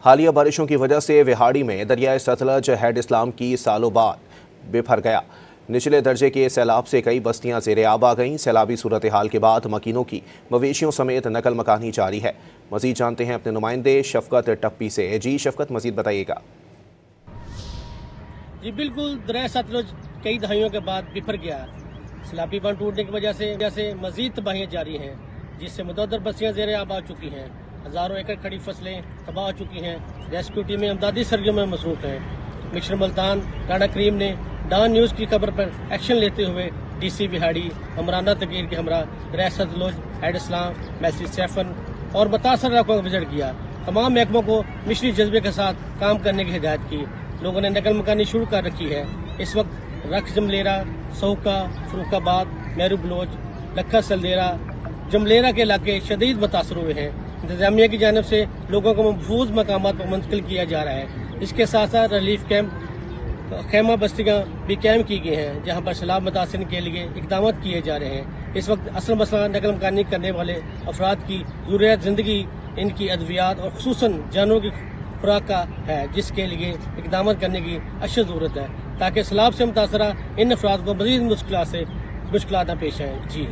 हालिया बारिशों की वजह से विहाड़ी में दरियाए सतलज हेड इस्लाम की सालों बाद बिफर गया। निचले दर्जे के सैलाब से कई बस्तियां ज़ेर-ए-आब आ गईं। सैलाबी सूरत हाल के बाद मकीनों की मवेशियों समेत नकल मकानी जारी है। मजीद जानते हैं अपने नुमाइंदे शफकत टप्पी से। जी शफकत, मजीद बताइएगा। जी बिल्कुल, दरिया सतलुज कई दहाइयों के बाद बिफर गया। सैलाबी बंद टूटने की वजह से मजीद तबाहियां जारी हैं, जिससे मुतअद्दिद बस्तियां ज़ेर-ए-आब आ चुकी हैं। हज़ारों एकड़ खड़ी फसलें तबाह हो चुकी हैं। रेस्क्यू टीमें इमदादी सरगर्मियों में मसरूफ हैं। मिशन मुल्तान राणा करीम ने डॉन न्यूज़ की खबर पर एक्शन लेते हुए DC विहाड़ी, अमराना तकीर के हमरा दरिया सतलुज, हेड इस्लाम, मैसी सैफन और मुतासर इलाकों का विजिट किया। तमाम महकमों को मिशरी जज्बे के साथ काम करने की हिदायत की। लोगों ने नकल मकानी शुरू कर रखी है। इस वक्त रख जमलेरा, सऊका, फरूखाबाद, मेरू बलोच, लखा सलदेरा, जमलेरा के इलाके शदीद मुतासर हुए हैं। इंतजामिया की जानिब से लोगों को महफूज मकामात पर मुंतकिल किया जा रहा है। इसके साथ साथ रिलीफ कैंप, खेमा बस्तियां भी कैम की गई हैं, जहां पर सैलाब मुतासिरीन के लिए इकदाम किए जा रहे हैं। इस वक्त असल मसला नकल मकानी करने वाले अफराद की ज़रूरियात ज़िंदगी, इनकी अद्वियात और खुसूसन जानवरों की खुराक का है, जिसके लिए इकदाम करने की अशद ज़रूरत है, ताकि सैलाब से मुतासरा इन अफराद को मज़ीद मुश्किलात न पेश आएँ। जी।